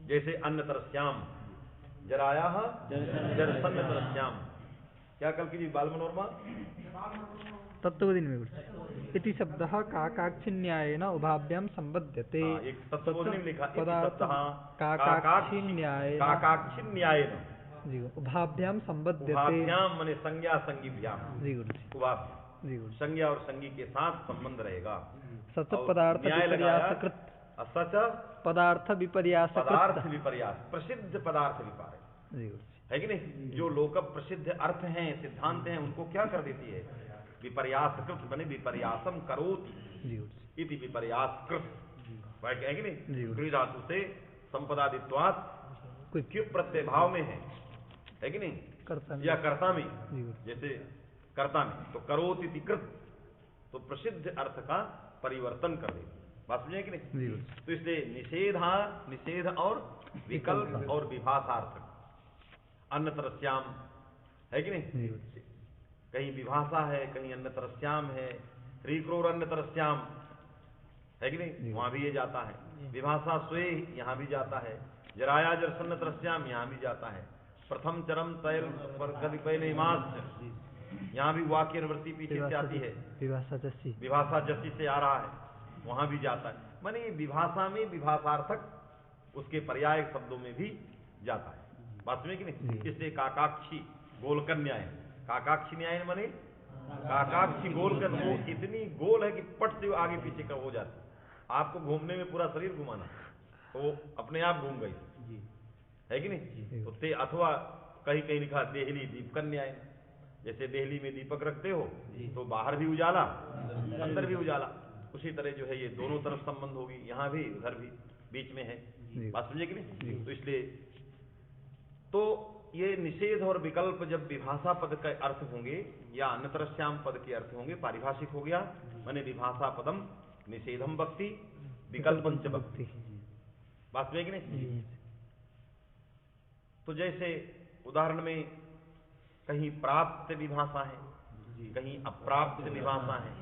जैसे अन्नतरस्याम, जराया जरसन्नतरस्याम, क्या कल की बाल मनोरमा तत्वबोधिनी में इति शब्दः काकाक्षिन्यायेन उभाभ्यां संबध्यते। एक तत्वबोधिनी में लिखा काकाक्षिन्यायेन जी उभाभ्यां संबध्यते, उभाभ्याम माने संज्ञा संगीभ्याम, जी गुरु जी, उभाभ्याम जी संज्ञा और संगी के साथ संबंध रहेगा। सच पदार्थ विपर्यासकृत, सच पदार्थ विपर्यास, प्रसिद्ध पदार्थ विपर्य है कि नहीं? जो लोक प्रसिद्ध अर्थ हैं, सिद्धांत हैं, उनको क्या कर देती है, विपर्यासकृत, बने विपर्यासम करोति इति विपर्यासकृत है कि नहीं? क्री धातु से संपदादित्वात् क्यों प्रत्यय भाव में है कि नहीं? या कर्ता में, जैसे कर्ता में, तो करोति इति कृत, तो प्रसिद्ध अर्थ का परिवर्तन कर देती, बात समझे कि नहीं? तो इसलिए निषेध और विकल्प और विभाषार्थक, अन्नतरस्याम है कि नहीं? कहीं विभाषा है, कहीं अन्नतरस्याम है, ह्रीक्रोर अन्नतरस्याम है कि नहीं? वहां भी ये जाता है। विभाषा स्वे यहां भी जाता है, जराया जरसन्नतरस्याम यहां भी जाता है, प्रथम चरम तैल यहाँ भी वाक्य निवृत्ति पीछे से आती है, विभाषा जसी से आ रहा है, वहां भी जाता है। माने ये विभाषा में विभाषार्थक उसके पर्याय शब्दों में भी जाता है, बात में कि नहीं? इसलिए काकाक्षी गोलकर न्याय, काकाक्षी न्याय माने काकाक्षी गोलकर, वो इतनी गोल है कि पट से आगे पीछे का हो जाता है, आपको घूमने में पूरा शरीर घुमाना, तो अपने आप घूम गई है कि नहीं? तो ते अथवा कहीं कहीं लिखा देहली दीप कन्याय, जैसे देहली में दीपक रखते हो तो बाहर भी उजाला अंदर भी उजाला, उसी तरह जो है ये दोनों तरफ संबंध होगी, यहाँ भी उधर भी बीच में है, बात समझे कि नहीं? तो इसलिए तो ये निषेध और विकल्प जब विभाषा पद के अर्थ होंगे या अन्नतरस्याम पद के अर्थ होंगे, पारिभाषिक हो गया, माने विभाषा पदम निषेधम भक्ति विकल्पंच भक्ति, बात समझे कि नहीं? तो जैसे उदाहरण में कहीं प्राप्त विभाषा है, कहीं अप्राप्त विभाषा है,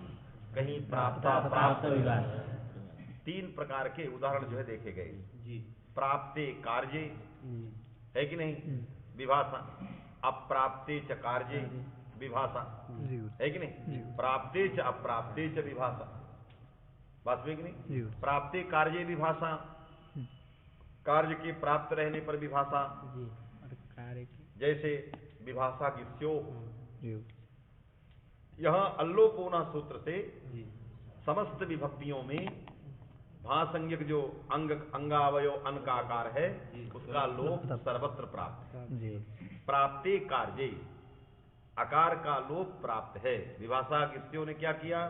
कहीं प्राप्त विभाषा, तीन प्रकार के उदाहरण जो है देखे गए। प्राप्ते कार्ये है कि नहीं विभाषा, अप्राप्ते च कार्ये विभाषा है कि नहीं? प्राप्ते च अप्राप्ते च विभाषा, बात में कि नहीं? प्राप्ते कार्ये विभाषा, कार्य के प्राप्त रहने पर विभाषा, जैसे विभाषा की स्यो, यहां अल्लोपोना सूत्र से समस्त विभक्तियों में भासंज्ञक जो अंगावयो अन का आकार है उसका लोप सर्वत्र प्राप्त है। प्राप्ते कार्ये, आकार का लोप प्राप्त है। विभाषा की स्यो ने क्या किया,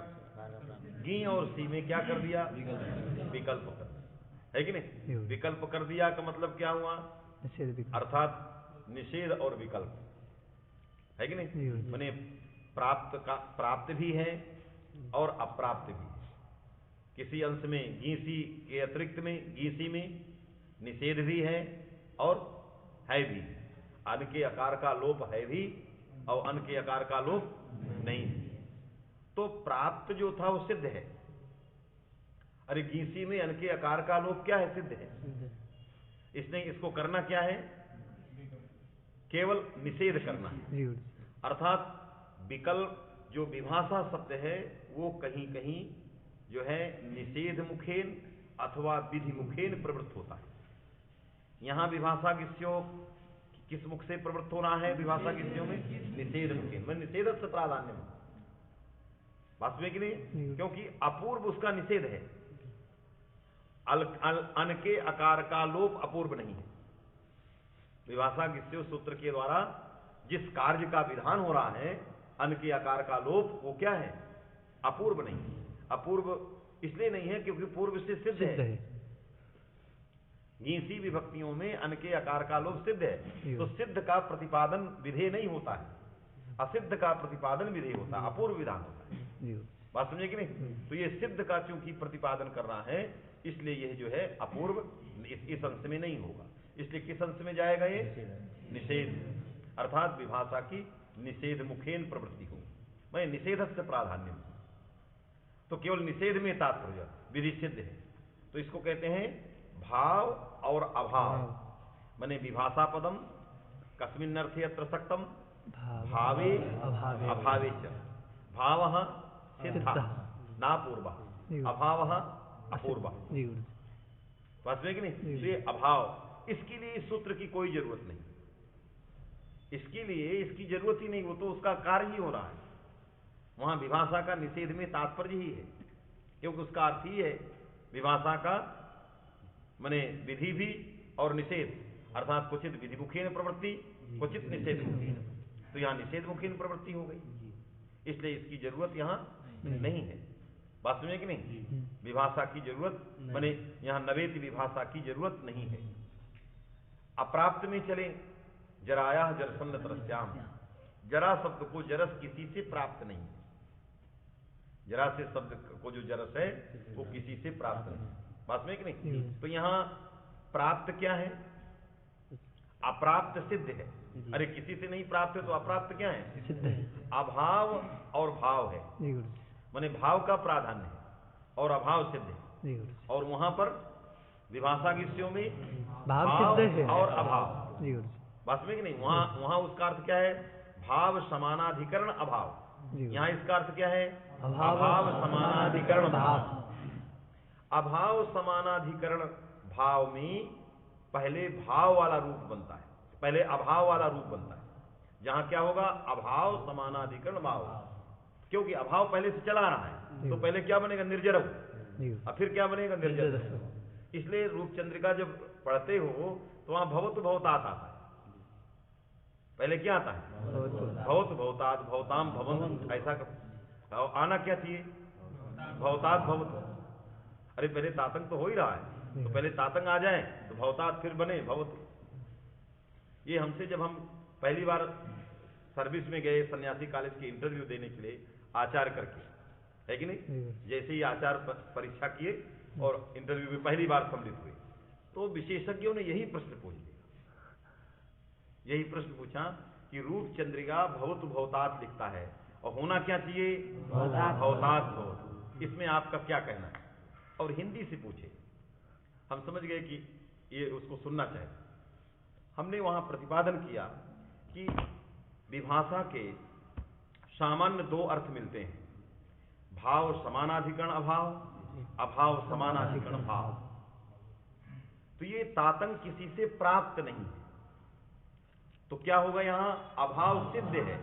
गी और सी में क्या कर दिया, विकल्प कर दिया, है कि नहीं? विकल्प कर दिया का मतलब क्या हुआ, अर्थात निषेध और विकल्प, है कि नहीं? माने प्राप्त भी है और अप्राप्त भी है। किसी अंश में गीसी के अतिरिक्त में गीसी में निषेध भी है और है भी, अन के आकार का लोप है भी और अन के आकार का लोप नहीं है। तो प्राप्त जो था वो सिद्ध है, अरे गीसी में अन के आकार का लोप क्या है, सिद्ध है। इसने इसको करना क्या है, केवल निषेध करना है, अर्थात विकल्प जो विभाषा शब्द है वो कहीं कहीं जो है निषेध मुखेन अथवा विधि मुखेन प्रवृत्त होता है। यहां विभाषा किस मुख से प्रवृत्त हो रहा है? विभाषा किस्यों में निषेध मुखेन, मैं निषेध से प्राधान्य में वास्तविक नहीं, क्योंकि अपूर्व उसका निषेध है। अन के आकार का लोप अपूर्व नहीं है। विभाषा किस्यो सूत्र के द्वारा जिस कार्य का विधान हो रहा है, अन के आकार का लोप, वो क्या है? अपूर्व नहीं। अपूर्व इसलिए नहीं है क्योंकि पूर्व से सिद्ध है। नीसी विभक्तियों में अन के आकार का लोप सिद्ध है, तो सिद्ध का प्रतिपादन विधेय नहीं होता है, असिद्ध का प्रतिपादन विधेय होता है, अपूर्व विधान होता है। बात समझे कि नहीं? तो ये सिद्ध का चूंकि प्रतिपादन कर रहा है, इसलिए यह जो है अपूर्व इस अंश में नहीं होगा। इसलिए किस अंश में जाएगा? ये निषेध, अर्थात विभाषा की निषेध मुखेन प्रवृत्ति हो, मैं निषेध से प्राधान्य। तो केवल निषेध में तात्पर्य विधि सिद्ध है, तो इसको कहते हैं भाव और अभाव। माने विभाषा पदम कस्मिन् अर्थे अत्र सक्तम भावे अभावे च, भावः सिद्धः न पूर्वः, अभावः अपूर्वः। बात है कि नहीं? ये अभाव, इसके लिए इस सूत्र की कोई जरूरत नहीं, इसके लिए इसकी जरूरत ही नहीं, वो तो उसका कार्य ही हो रहा है। वहां विभाषा का निषेध में तात्पर्य ही है, क्योंकि उसका अर्थ ही है विभाषा का माने विधि भी और निषेध, अर्थात कुचित विधि मुखेन प्रवृत्ति, कुचित निषेध मुखेन। तो यहां निषेध मुखेन प्रवृत्ति हो गई, इसलिए इसकी जरूरत यहां नहीं है। बात समझे कि नहीं? विभाषा की जरूरत माने यहां नवेति विभाषा की जरूरत नहीं है। अप्राप्त में चले, जराया जरसन्न तरस्याम, जरा शब्द को जरस किसी से प्राप्त नहीं है। जरा से शब्द को जो जरस है वो किसी से प्राप्त नहीं। बात में कि नहीं? तो यहां प्राप्त क्या है? अप्राप्त सिद्ध है। अरे किसी से नहीं प्राप्त है तो अप्राप्त क्या है? सिद्ध है। अभाव और भाव है, माने भाव का प्राधान्य है और अभाव सिद्ध है। और वहां पर विभाषा किस्यों में भाव सिद्ध है और अभाव। बात में कि नहीं? वहां उसका अर्थ क्या है? भाव समानाधिकरण अभाव। यहां इसका अर्थ क्या है? अभाव समानाधिकरण भाव। अभाव समानाधिकरण भाव में पहले भाव वाला रूप बनता है, पहले अभाव वाला रूप बनता है। जहां क्या होगा? अभाव समानाधिकरण भाव, क्योंकि अभाव पहले से चला रहा है, तो पहले क्या बनेगा? निर्जरव, और फिर क्या बनेगा? निर्जर। इसलिए रूप चंद्रिका जब पढ़ते हो तो वहां भवत भवतात आता है। पहले क्या आता है? भवत भवतात, भवताम भवंत, ऐसा आना क्या चाहिए? भवतात भवत। अरे पहले तातंग तो हो ही रहा है, तो पहले तातंग आ जाए तो भवतात फिर बने भवत। ये हमसे जब हम पहली बार सर्विस में गए सन्यासी कॉलेज के इंटरव्यू देने के लिए आचार्य करके, है कि नहीं? जैसे ही आचार्य परीक्षा किए और इंटरव्यू में पहली बार सम्मिलित हुए, तो विशेषज्ञों ने यही प्रश्न पूछ लिया, यही प्रश्न पूछा कि रूप चंद्रिका भवत भवतात लिखता है और होना क्या चाहिए? भवतात भवत। इसमें आपका क्या कहना है? और हिंदी से पूछे। हम समझ गए कि ये उसको सुनना चाहिए। हमने वहां प्रतिपादन किया कि विभाषा के सामान्य दो अर्थ मिलते हैं, भाव समानाधिकरण अभाव, अभाव समानाधिकरण भाव। तो ये तातंग किसी से प्राप्त नहीं है, तो क्या होगा? यहां अभाव सिद्ध है।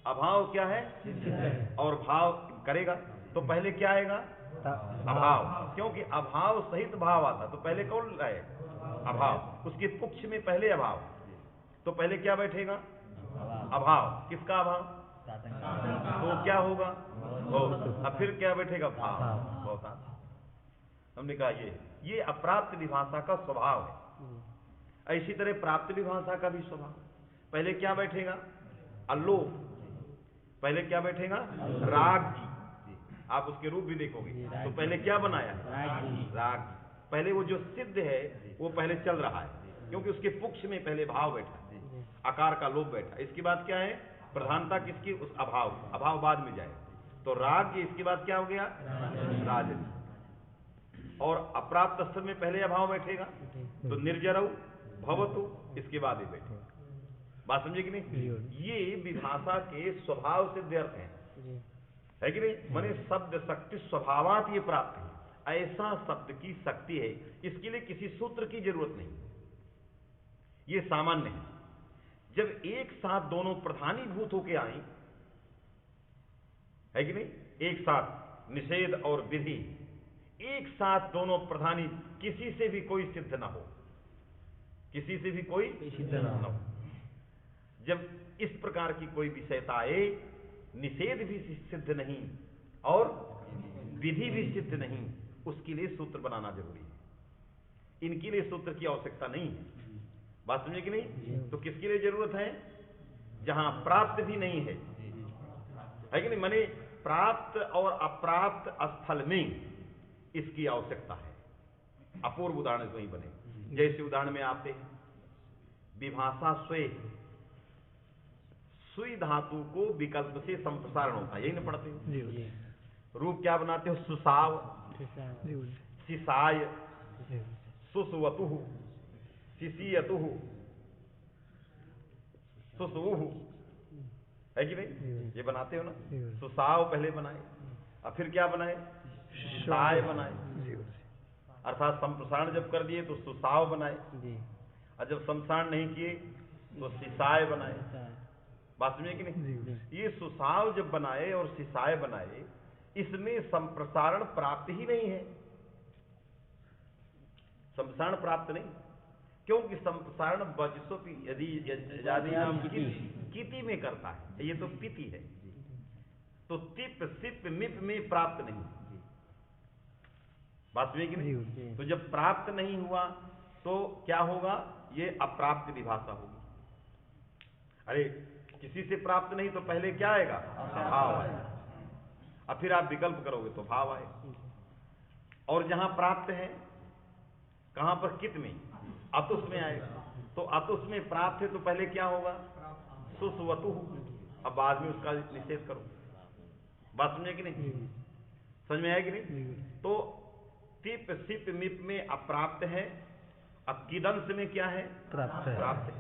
अभाव क्या है? सिद्ध है। और भाव करेगा तो पहले क्या आएगा? अभाव, क्योंकि अभाव सहित भाव आता, तो पहले कौन आए? अभाव। उसके पुक्ष में पहले अभाव, तो पहले क्या बैठेगा? अभाव। किसका अभाव? तो क्या होगा? अब फिर क्या बैठेगा? भाव। होता। हमने कहा ये अप्राप्त विभाषा का स्वभाव है। इसी तरह प्राप्त विभाषा का भी स्वभाव, पहले क्या बैठेगा? अल्लोप। पहले क्या बैठेगा? राग। आप उसके रूप भी देखोगे तो पहले क्या बनाया? राग। पहले वो जो सिद्ध है वो पहले चल रहा है, क्योंकि उसके पुक्ष में पहले भाव बैठा, आकार का लोप बैठा। इसके बाद क्या है? प्रधानता किसकी? उस अभाव। अभाव बाद में जाए तो राग। इसके बाद क्या हो गया? राजन। और अप्राप्त स्तर में पहले अभाव बैठेगा तो निर्जरऊ भवतु, इसके बाद ही बैठेगा। बात समझे कि नहीं? ये विभाषा के स्वभाव सिद्ध अर्थ हैं। है कि नहीं? माने शब्द शक्ति स्वभावात ये प्राप्त है, ऐसा शब्द की शक्ति है, इसके लिए किसी सूत्र की जरूरत नहीं, ये सामान्य है। जब एक साथ दोनों प्रधानीभूत होके आए, है कि नहीं, एक साथ निषेध और विधि एक साथ दोनों प्रधानी, किसी से भी कोई सिद्ध ना हो, किसी से भी कोई सिद्ध ना हो। जब इस प्रकार की कोई विषयता आए, निषेध भी सिद्ध नहीं और विधि भी सिद्ध नहीं, उसके लिए सूत्र बनाना जरूरी है। इनके लिए सूत्र की आवश्यकता नहीं है। बात समझे कि नहीं? तो किसके लिए जरूरत है? जहां प्राप्त भी नहीं है कि नहीं? माने प्राप्त और अप्राप्त स्थल में इसकी आवश्यकता है। अपूर्व उदाहरण वही बने। जैसे उदाहरण में आते हैं विभाषा स्वे, सुई धातु को विकल्प से संप्रसारण होता है, यही ना पढ़ते हो? रूप क्या बनाते हो? सुसाव, सिसाय, सुसवतु, सिसियतु, सुसुहु, है कि नहीं? ये बनाते हो ना? सुसाव पहले बनाए, और फिर क्या बनाए? सिसाय बनाए, अर्थात संप्रसारण जब कर दिए तो सुसाव बनाए, और जब संप्रसारण नहीं किए तो सिसाय बनाए। बात समझे कि नहीं? ये सुसाव जब बनाए और सिसाय बनाए, इसमें संप्रसारण प्राप्त ही नहीं है, संप्रसारण प्राप्त नहीं, क्योंकि संप्रसारण वचसोपि यदि नाम किति में करता है, ये तो पिति है, तो तिप सिप मिप में प्राप्त नहीं। बात समझे कि नहीं? तो जब प्राप्त नहीं हुआ तो क्या होगा? ये अप्राप्त विभाषा होगी। अरे किसी से प्राप्त नहीं तो पहले क्या आएगा? भाव आएगा, और फिर आप विकल्प करोगे तो भाव आएगा। और जहां प्राप्त है, कहां पर? कित में, अतुस में आएगा। तो अतुस में प्राप्त है तो पहले क्या होगा? सुसवतु, अब बाद में उसका निषेध करो। बात समझे कि नहीं? समझ में आया कि नहीं? तो तिप सिप मिप में अप्राप्त है, अब किदंश में क्या है? प्राप्त है।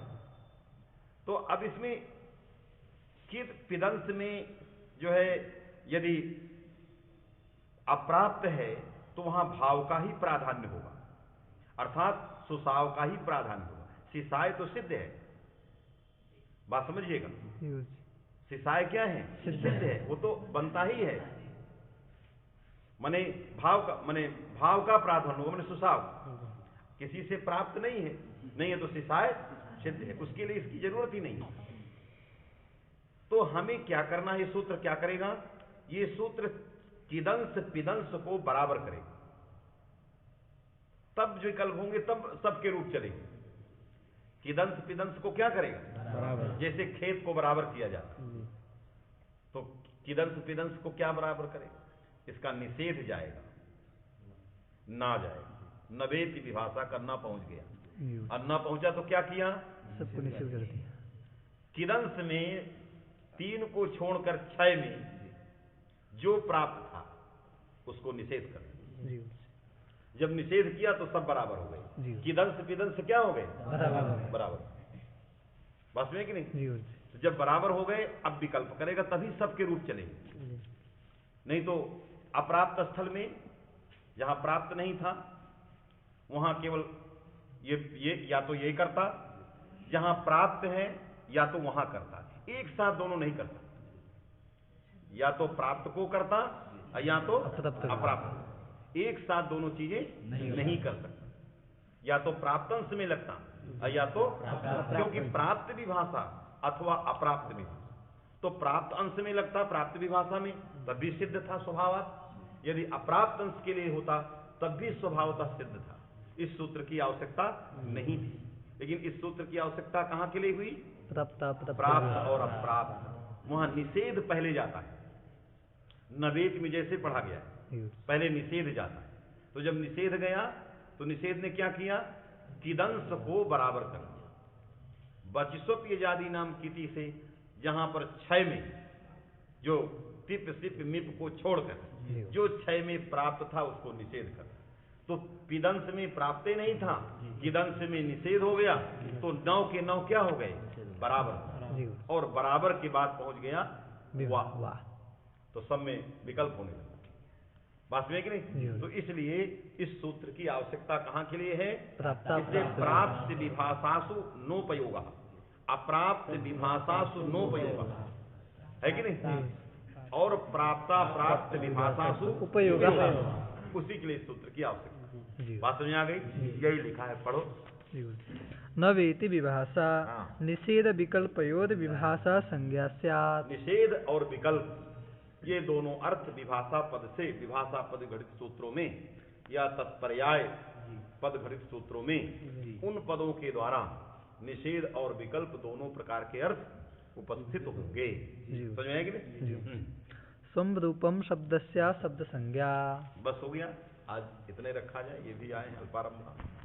तो अब इसमें किद पिदंश में जो है यदि अप्राप्त है तो वहां भाव का ही प्राधान्य होगा, अर्थात सुसाव का ही प्राधान्य होगा। सिसाय तो सिद्ध है, बात समझिएगा। सिसाय क्या है? सिद्ध है, वो तो बनता ही है। माने भाव का प्राधान्य होगा, माने सुसाव किसी से प्राप्त नहीं है तो सिसाय सिद्ध है, उसके लिए इसकी जरूरत ही नहीं। तो हमें क्या करना है? ये सूत्र क्या करेगा? ये सूत्र किदंश पिदंश को बराबर करेगा, तब जो विकल्प होंगे तब सबके रूप चलेंगे। किदंश पिदंश को क्या करेगा? बराबर। जैसे खेत को बराबर किया जाता है, तो किदंश पिदंश को क्या बराबर करेगा? इसका निषेध जाएगा, ना जाएगा। नवेति विभाषा करना पहुंच गया, और ना पहुंचा तो क्या किया? सबको निषेध कर दिया। किदंश में 3 को छोड़कर 6 में जो प्राप्त था उसको निषेध कर दिया। जब निषेध किया तो सब बराबर हो गए। किदंश पिदंश क्या हो गए? बराबर। बस में कि नहीं? तो जब बराबर हो गए, अब विकल्प करेगा, तभी सबके रूप चलेंगे। नहीं तो अप्राप्त स्थल में जहां प्राप्त नहीं था वहां केवल ये या तो ये करता, जहां प्राप्त है या तो वहां करता, एक साथ दोनों नहीं करता। या तो प्राप्त को करता या तो अप्राप्त, एक साथ दोनों चीजें नहीं कर सकता। या तो प्राप्त अंश में लगता या तो, क्योंकि प्राप्त विभाषा अथवा अप्राप्त विभाषा, तो प्राप्त अंश में लगता प्राप्त विभाषा में, तब भी सिद्ध था स्वभावतः। यदि अप्राप्त अंश के लिए होता तब भी स्वभावतः सिद्ध था। इस सूत्र की आवश्यकता नहीं थी, लेकिन इस सूत्र की आवश्यकता कहां के लिए हुई? प्राप्त और अप्राप्त। वहां निषेध पहले जाता है, नवेत में जैसे पढ़ा गया है, पहले निषेध जाता है। तो जब निषेध गया तो निषेध ने क्या किया? किदंश को बराबर कर दिया। वचस्वप्य जाति नाम किति से जहां पर 6 में जो तिप सिप मिप को छोड़कर जो 6 में प्राप्त था उसको निषेध कर, तो पिदंश में प्राप्त नहीं था, किदंश में निषेध हो गया, तो 9 के 9 क्या हो गए? बराबर। और बराबर के बाद पहुंच गया वाह। तो सब में विकल्प होने लगता है। बात में कि नहीं? तो इसलिए इस सूत्र की आवश्यकता कहाँ के लिए है? इसलिए प्राप्त विभाषासु नोपयोग, अप्राप्त विभाषासु नोपयोग है कि नहीं? और प्राप्ता प्राप्त विभाषासु उपयोग, उसी के लिए इस सूत्र की आवश्यकता। बात समझ आ गई? यही लिखा है, पढ़ो। न वेति विभाषा निषेध विकल्पयोर विभाषा संज्ञा स्यात्। निषेध और विकल्प ये दोनों अर्थ विभाषा पद से, विभाषा पद घटित सूत्रों में या तत्पर्याय पद घटित सूत्रों में उन पदों के द्वारा निषेध और विकल्प दोनों प्रकार के अर्थ उपस्थित होंगे। समझ में आएगी ना? समरूपम शब्दस्या शब्द संज्ञा। बस हो गया, आज इतने रखा जाए, ये भी आए अल्पारंभ।